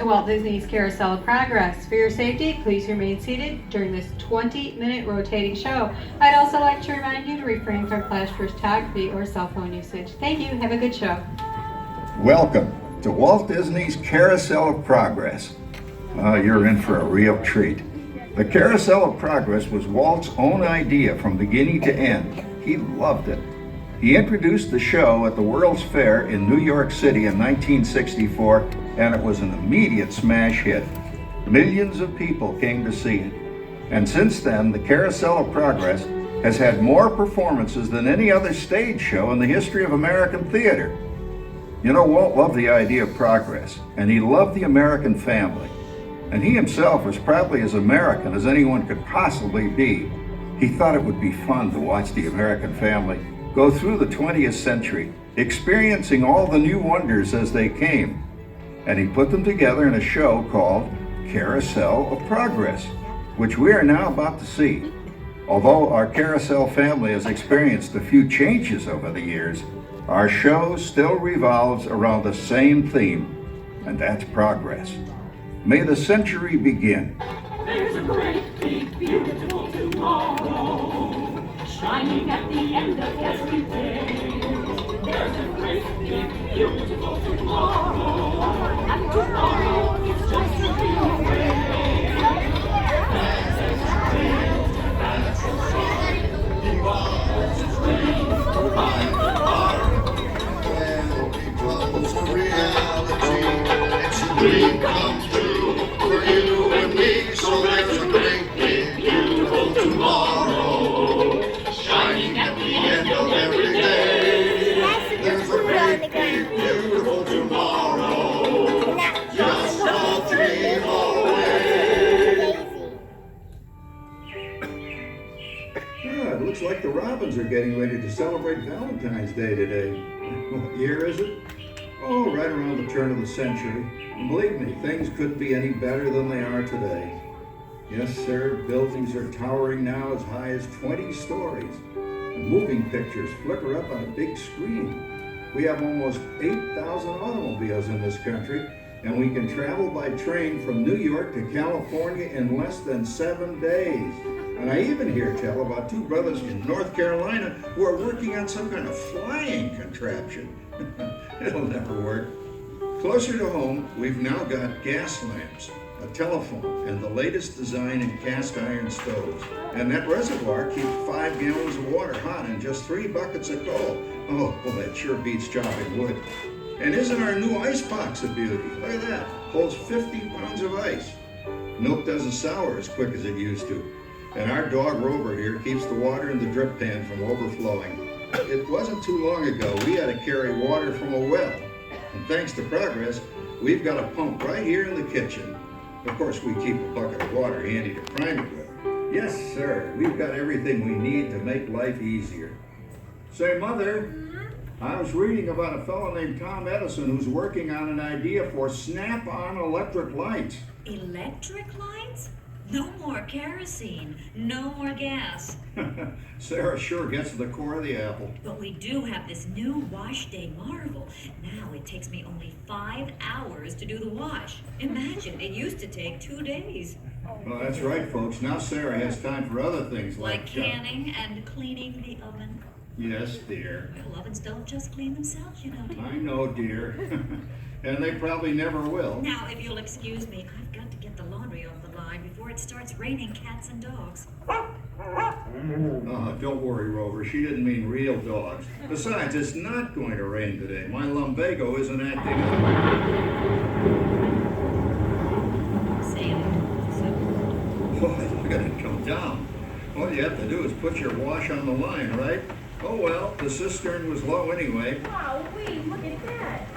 to Walt Disney's Carousel of Progress. For your safety, please remain seated during this 20-minute rotating show. I'd also like to remind you to refrain from flash photography or cell phone usage. Thank you. Have a good show. Welcome to Walt Disney's Carousel of Progress. You're in for a real treat. The Carousel of Progress was Walt's own idea from beginning to end. He loved it. He introduced the show at the World's Fair in New York City in 1964, and it was an immediate smash hit. Millions of people came to see it. And since then, the Carousel of Progress has had more performances than any other stage show in the history of American theater. You know, Walt loved the idea of progress, and he loved the American family. And he himself was probably as American as anyone could possibly be. He thought it would be fun to watch the American family go through the 20th century, experiencing all the new wonders as they came. And he put them together in a show called Carousel of Progress, which we are now about to see. Although our Carousel family has experienced a few changes over the years, our show still revolves around the same theme, and that's progress. May the century begin. There's a great, big, beautiful tomorrow, shining at the end of yesterday. There's a great, big, beautiful tomorrow, and tomorrow is just a dream away. That's a dream, that's a song, evolves its dreams to find the heart. Well, it becomes a reality, it's a dream come true for you and me. So there's a great, big, beautiful tomorrow, shining at the end of every day. There's a great, big, beautiful tomorrow, just a dream away. It looks like the Robins are getting ready to celebrate Valentine's Day today. What year is it? Oh, right around the turn of the century. And believe me, things couldn't be any better than they are today. Yes, sir, buildings are towering now as high as 20 stories. And moving pictures flicker up on a big screen. We have almost 8,000 automobiles in this country, and we can travel by train from New York to California in less than 7 days. And I even hear tell about two brothers from North Carolina who are working on some kind of flying contraption. It'll never work. Closer to home, we've now got gas lamps, a telephone, and the latest design in cast iron stoves. And that reservoir keeps 5 gallons of water hot in just 3 buckets of coal. Oh, well, that sure beats chopping wood. And isn't our new ice box a beauty? Look at that, holds 50 pounds of ice. Milk doesn't sour as quick as it used to. And our dog Rover here keeps the water in the drip pan from overflowing. It wasn't too long ago we had to carry water from a well. And thanks to progress, we've got a pump right here in the kitchen. Of course, we keep a bucket of water handy to prime it with. Yes, sir, we've got everything we need to make life easier. Say, Mother, I was reading about a fellow named Tom Edison who's working on an idea for snap-on electric lights. Electric lights? No more kerosene, no more gas. Sarah sure gets to the core of the apple. But we do have this new wash day marvel. Now it takes me only 5 hours to do the wash. Imagine, it used to take 2 days. Well, that's right, folks. Now Sarah has time for other things Like canning and cleaning the oven. Yes, dear. Well, ovens don't just clean themselves, you know. I know, dear. And they probably never will. Now, if you'll excuse me, I've got to get the laundry off the line before it starts raining cats and dogs. Don't worry, Rover. She didn't mean real dogs. Besides, it's not going to rain today. My lumbago isn't acting up. Boy, look at it come down. All you have to do is put your wash on the line, right? Oh well, the cistern was low anyway. Wow, wait, look at that.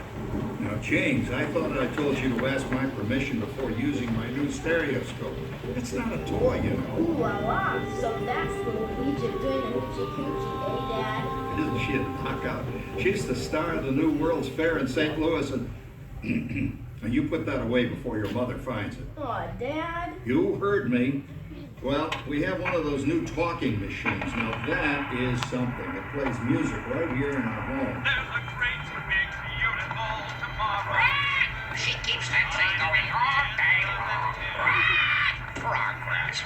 Now, James, I thought I told you to ask my permission before using my new stereoscope. It's not a toy, you know. Ooh la la, so that's little Egypt doing a hoochie coochie, eh, Dad? Isn't she a knockout? She's the star of the new World's Fair in St. Louis, and and you put that away before your mother finds it. Aw, Dad. You heard me. Well, we have one of those new talking machines. Now that is something. It plays music right here in our home. There's a great big beautiful tomorrow, She keeps that thing going all day long. Progress.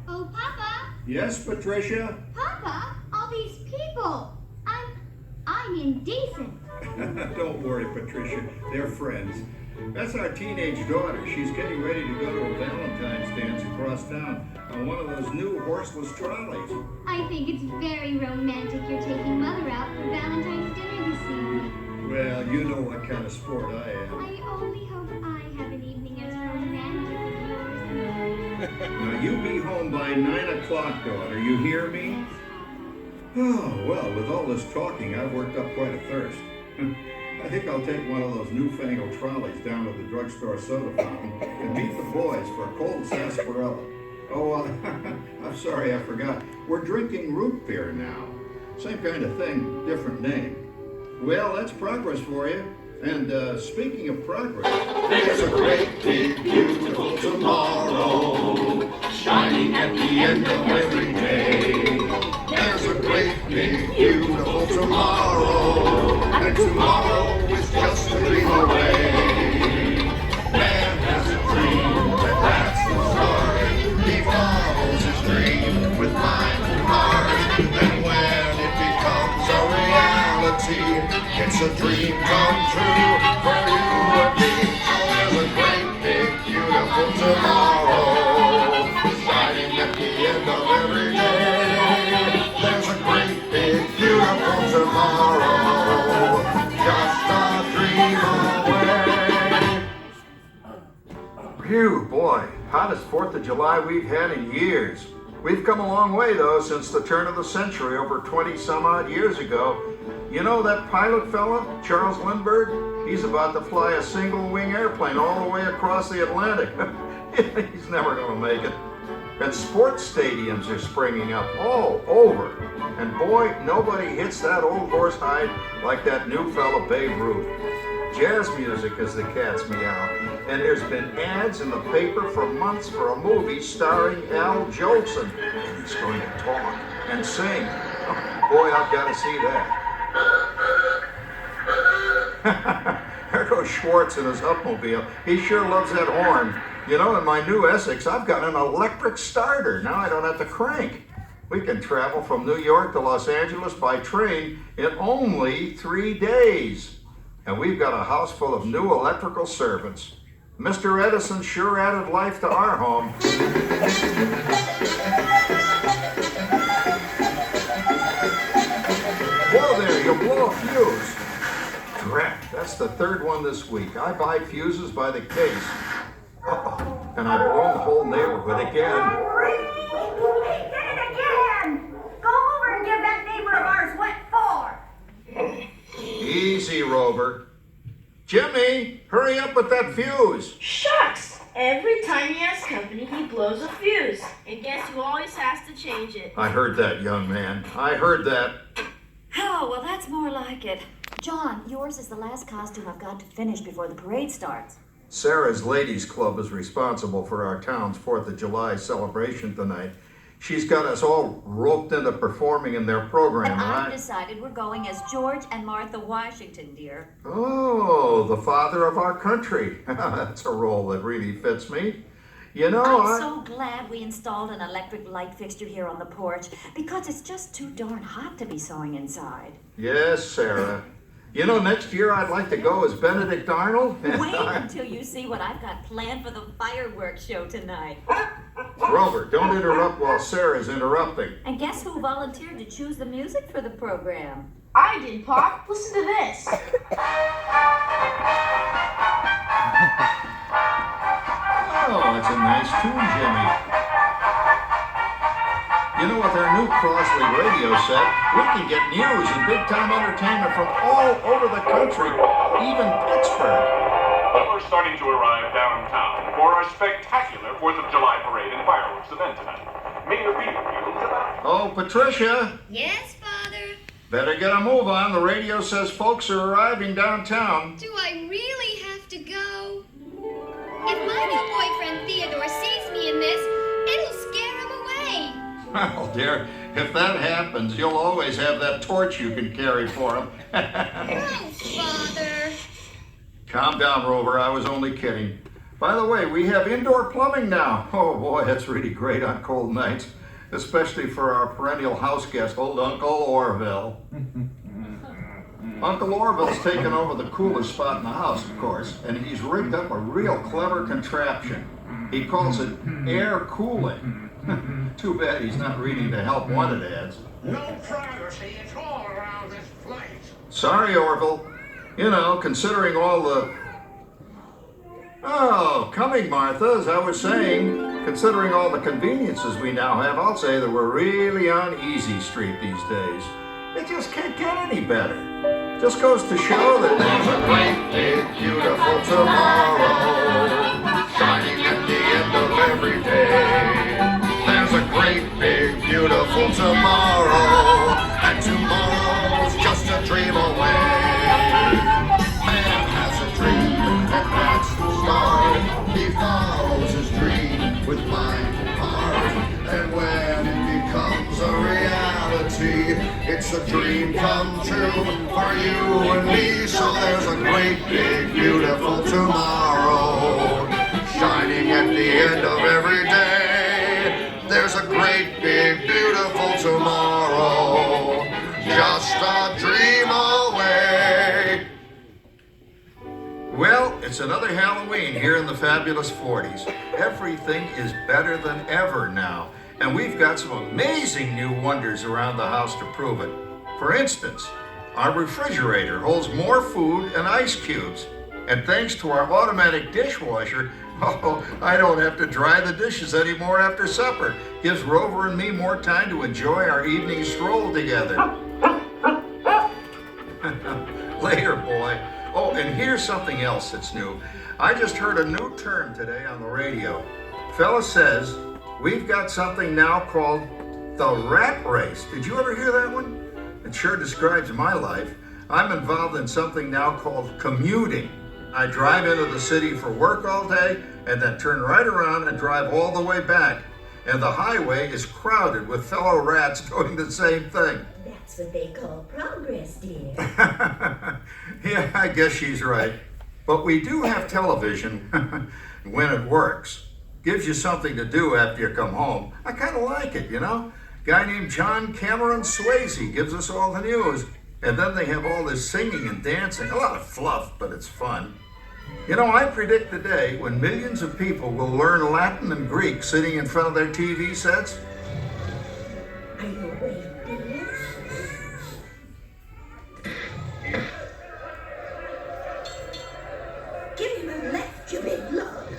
Oh, Papa. Yes, Patricia? Papa, all these people. I'm indecent. Don't worry, Patricia. They're friends. That's our teenage daughter. She's getting ready to go to a Valentine's dance across town on one of those new horseless trolleys. I think it's very romantic you're taking Mother out for Valentine's dinner this evening. Well, you know what kind of sport I am. I only hope I have an evening as romantic as yours. Now, you be home by 9 o'clock, daughter. You hear me? Oh, well, with all this talking, I've worked up quite a thirst. I think I'll take one of those newfangled trolleys down to the drugstore soda fountain and meet the boys for a cold sarsaparilla. Oh, I'm sorry, I forgot. We're drinking root beer now. Same kind of thing, different name. Well, that's progress for you. And speaking of progress, There's a great big beautiful tomorrow shining at the end of every day. There's a great big beautiful tomorrow, and tomorrow is just a dream away. Man has a dream, but that's the start. He follows his dream with mind and heart. And when it becomes a reality, it's a dream come true for you and me. Oh, there's a great big beautiful tomorrow shining at the end of every day. There's a great big beautiful tomorrow, just a dream away. phew, boy, hottest 4th of July we've had in years. We've come a long way, though, since the turn of the century, over 20 some odd years ago. You know that pilot fella, Charles Lindbergh? He's about to fly a single-wing airplane all the way across the Atlantic. He's never going to make it. And sports stadiums are springing up all over. And boy, nobody hits that old horse hide like that new fella Babe Ruth. Jazz music is the cat's meow. And there's been ads in the paper for months for a movie starring Al Jolson. And he's going to talk and sing. Oh, boy, I've got to see that. There goes Schwartz in his upmobile. He sure loves that horn. You know, in my new Essex, I've got an electric starter. Now I don't have to crank. We can travel from New York to Los Angeles by train in only 3 days. And we've got a house full of new electrical servants. Mr. Edison sure added life to our home. Whoa there, you'll blow a fuse. Drat, that's the 3rd one this week. I buy fuses by the case. Uh-oh, and I've blown the whole neighborhood again. He did it again! Go over and give that neighbor of ours what for. Easy, Rover. Jimmy, hurry up with that fuse. Shucks! Every time he has company, he blows a fuse. And guess who always has to change it? I heard that, young man. I heard that. Oh, well, that's more like it. John, yours is the last costume I've got to finish before the parade starts. Sarah's Ladies Club is responsible for our town's 4th of July celebration tonight. She's got us all roped into performing in their program. And I've decided we're going as George and Martha Washington, dear. Oh, the father of our country. That's a role that really fits me. You know, I'm so glad we installed an electric light fixture here on the porch because it's just too darn hot to be sewing inside. Yes, Sarah. You know, next year I'd like to go as Benedict Arnold. Wait until you see what I've got planned for the fireworks show tonight. Rover, don't interrupt while Sarah's interrupting. And guess who volunteered to choose the music for the program? I did, Pop. Listen to this. Oh, that's a nice tune, Jimmy. You know, with our new Crossley radio set, we can get news and big-time entertainment from all over the country, even Pittsburgh. We're starting to arrive downtown for our spectacular 4th of July parade and fireworks event tonight. Mayor Beaterfield's about. Oh, Patricia, Yes, Father? better get a move on. The radio says folks are arriving downtown. Do I really have to go? If my new boyfriend Theodore sees me in this, it'll scare him away. Well, dear, if that happens, you'll always have that torch you can carry for him. Oh, Father. Calm down, Rover. I was only kidding. By the way, we have indoor plumbing now. Oh boy, that's really great on cold nights, especially for our perennial house guest, old Uncle Orville. Uncle Orville's taken over the coolest spot in the house, of course, and he's rigged up a real clever contraption. He calls it air cooling. Too bad he's not reading the help wanted ads. No privacy at all around this place. Sorry, Orville. You know, considering all the... Oh, coming, Martha, as I was saying, considering all the conveniences we now have, I'll say that we're really on easy street these days. It just can't get any better. Just goes to show that there's a great, big, beautiful tomorrow shining at the end of every day. There's a great, big, beautiful tomorrow, and tomorrow's just a dream away. Man has a dream, and that's the start. He follows his dream with mind and heart, and when it becomes a reality, it's a dream come true for you and me. So there's a great, big, beautiful tomorrow shining at the end of every day. There's a great, big, beautiful tomorrow, just a dream away. Well, it's another Halloween here in the fabulous 40s. Everything is better than ever now, and we've got some amazing new wonders around the house to prove it. For instance, our refrigerator holds more food and ice cubes, and thanks to our automatic dishwasher, oh, I don't have to dry the dishes anymore after supper. Gives Rover and me more time to enjoy our evening stroll together. Later, boy. Oh, and here's something else that's new. I just heard a new term today on the radio. Fella says we've got something now called the rat race. Did you ever hear that one? It sure describes my life. I'm involved in something now called commuting. I drive into the city for work all day and then turn right around and drive all the way back. And the highway is crowded with fellow rats doing the same thing. That's what they call progress, dear. Yeah, I guess she's right. But we do have television when it works. Gives you something to do after you come home. I kind of like it, you know? Guy named John Cameron Swayze gives us all the news. And then they have all this singing and dancing. A lot of fluff, but it's fun. You know, I predict the day when millions of people will learn Latin and Greek sitting in front of their TV sets. Are you awake, dear? Give him a left, you big love.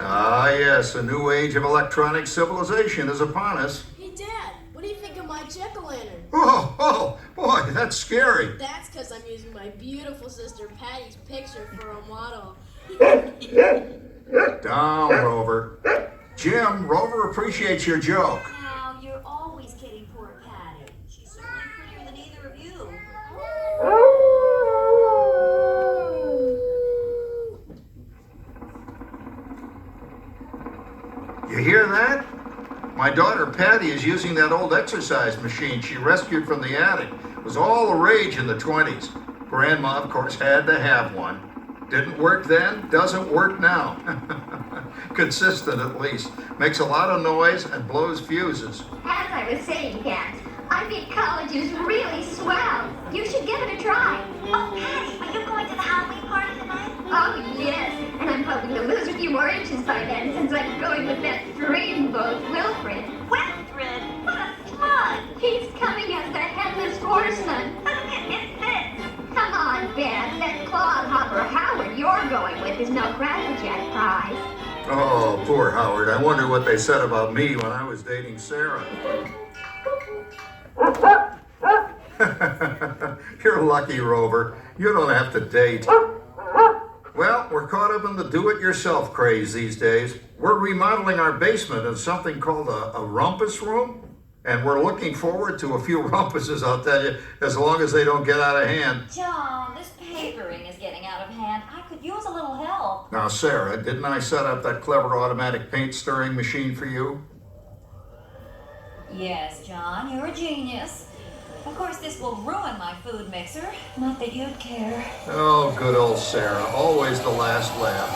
Ah, yes, a new age of electronic civilization is upon us. Hey, Dad, what do you think of my jack-o'-lantern? Oh, boy, that's scary. That's because I'm using my beautiful sister Patty's picture for a model. Down, Rover. Jim, Rover appreciates your joke. Now, you're always kidding poor Patty. She's certainly prettier than either of you. You hear that? My daughter Patty is using that old exercise machine she rescued from the attic. It was all the rage in the 20s. Grandma, of course, had to have one. Didn't work then, doesn't work now. Consistent at least. Makes a lot of noise and blows fuses. As I was saying, Kat, I think college is really swell. You should give it a try. Oh, Patty, are you going to the Halloween party tonight? Oh, yes. And I'm hoping to lose a few more inches by then since I'm going with that dreamboat Wilfred. Wilfred? What a smug! He's coming as the headless horseman. It fits. Come on, Ben. That clodhopper Howard you're going with is no Crackerjack prize. Oh, poor Howard. I wonder what they said about me when I was dating Sarah. You're lucky, Rover. You don't have to date. Well, we're caught up in the do-it-yourself craze these days. We're remodeling our basement in something called a rumpus room. And we're looking forward to a few rumpuses, I'll tell you, as long as they don't get out of hand. John, this papering is getting out of hand. I could use a little help. Now, Sarah, didn't I set up that clever automatic paint stirring machine for you? Yes, John, you're a genius. Of course, this will ruin my food mixer. Not that you'd care. Oh, good old Sarah. Always the last laugh.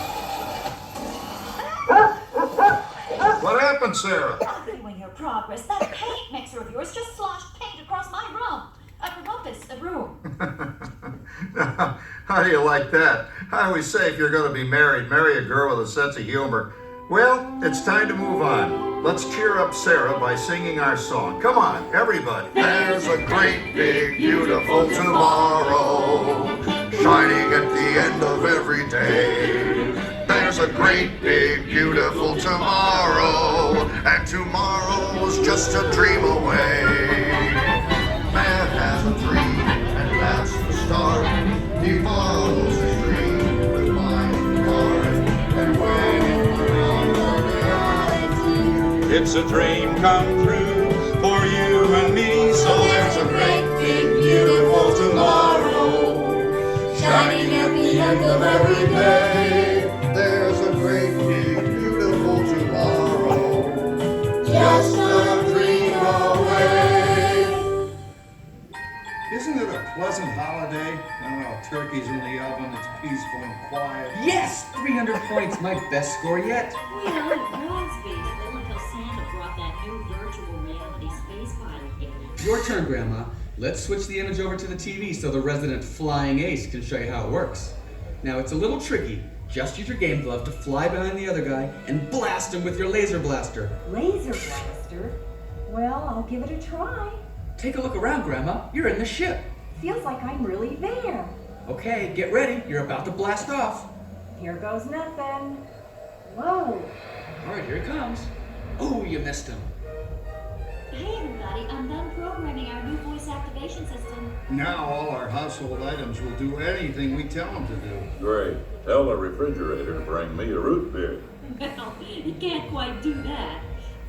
What happened, Sarah? Doing your progress. That paint mixer of yours just sloshed paint across my room. A room. How do you like that? I always say if you're going to be married, marry a girl with a sense of humor. Well, it's time to move on. Let's cheer up Sarah by singing our song. Come on, everybody. There's a great, big, beautiful tomorrow, shining at the end of every day. There's a great, big, beautiful tomorrow, and tomorrow's just a dream away. Man has a dream, and that's the start. He follows his dream with mind and heart, and waiting for reality. It's a dream come true for you and me. So there's a great, big, beautiful tomorrow, shining at the end of every day. There's a great, big, beautiful tomorrow, Just a dream away. Isn't it a pleasant holiday? Oh, turkey's in the oven, it's peaceful and quiet. Yes! 300 points, my best score yet. Well, it was beautiful until Santa brought that new virtual reality space pilot game. Your turn, Grandma. Let's switch the image over to the TV so the resident flying ace can show you how it works. Now, it's a little tricky. Just use your game glove to fly behind the other guy and blast him with your laser blaster. Laser blaster? Well, I'll give it a try. Take a look around, Grandma. You're in the ship. Feels like I'm really there. Okay, get ready. You're about to blast off. Here goes nothing. Whoa. All right, here he comes. Oh, you missed him. Hey, everybody, I'm done programming our new voice activation system. Now all our household items will do anything we tell them to do. Great. Tell the refrigerator to bring me a root beer. Well, it can't quite do that.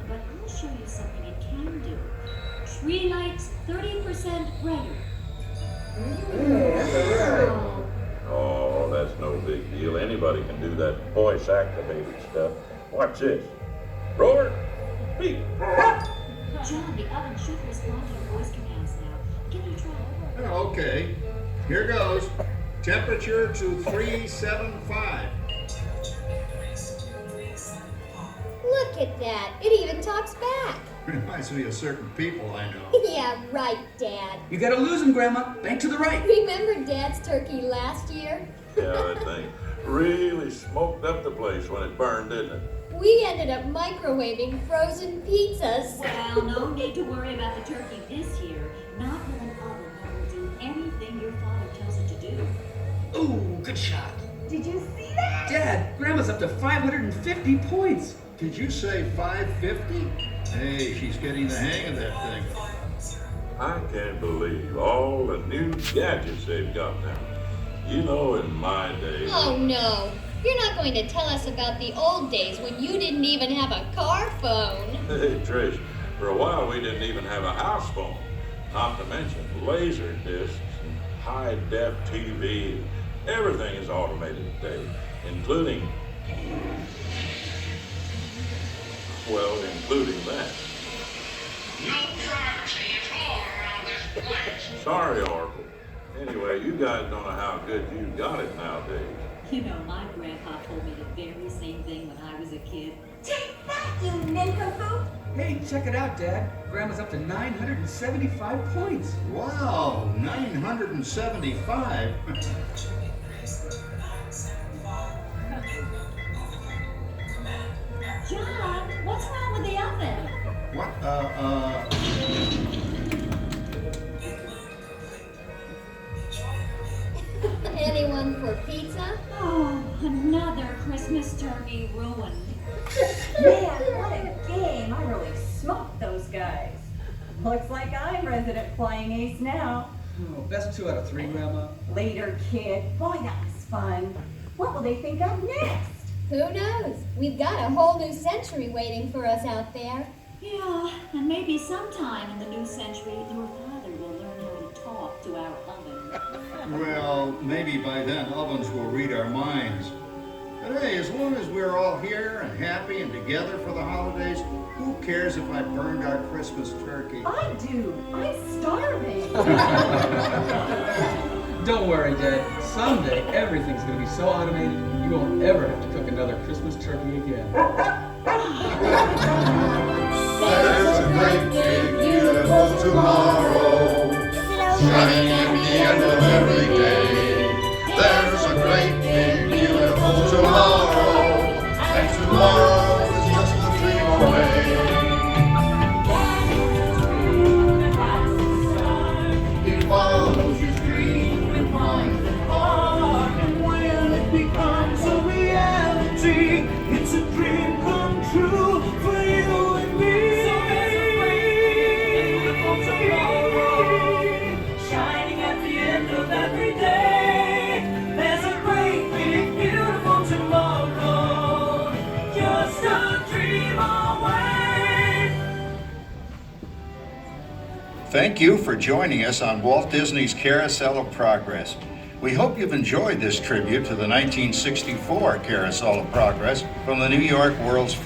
But I'll show you something it can do. Tree lights 30% brighter. Oh, that's no big deal. Anybody can do that voice activated stuff. Watch this. Roar! Beep! John, the oven should respond to your voice commands now. Give it a try. Okay, here goes. Temperature to 375. Look at that. It even talks back. Reminds me of certain people I know. Yeah, right, Dad. You gotta lose him, Grandma. Bank to the right. Remember Dad's turkey last year? Yeah, that thing really smoked up the place when it burned, didn't it? We ended up microwaving frozen pizzas. Well, no need to worry about the turkey this year. Not with an oven that will do anything your father tells it to do. Ooh, good shot. Did you see that? Dad, Grandma's up to 550 points. Did you say 550? Hey, she's getting the hang of that thing. I can't believe all the new gadgets they've got now. You know, in my day... Oh, no. You're not going to tell us about the old days when you didn't even have a car phone. Hey, Trish, for a while we didn't even have a house phone. Not to mention laser discs and high-def TV. Everything is automated today, including that. No privacy at all around this place. Sorry, Oracle. Anyway, you guys don't know how good you got it nowadays. You know, my grandpa told me the very same thing when I was a kid. Take that, you nincompoop! Hey, check it out, Dad. Grandma's up to 975 points. Wow, 975. John, what's wrong with the oven? What? Anyone for pizza? Oh, another Christmas turkey ruined. Man, what a game. I really smoked those guys. Looks like I'm resident flying ace now. Oh, best 2 out of 3, Grandma. Later, kid. Boy, that was fun. What will they think of next? Who knows? We've got a whole new century waiting for us out there. Yeah, and maybe sometime in the new century, your father will learn how to talk to our oven. Well, maybe by then ovens will read our minds. But hey, as long as we're all here and happy and together for the holidays, Who cares if I burned our Christmas turkey? I do. I'm starving. Don't worry, Dad. Someday everything's going to be so automated you won't ever have to cook another Christmas turkey again. There's a great big beautiful tomorrow, shining at the end of every day. There's a great big beautiful tomorrow, and tomorrow is just a dream away. He follows his dream with mind and heart, and when it becomes a reality, it's a dream come true for you and me. Shining at the end of every day. There's a great big beautiful tomorrow, just a dream away. Thank you for joining us on Walt Disney's Carousel of Progress. We hope you've enjoyed this tribute to the 1964 Carousel of Progress from the New York World's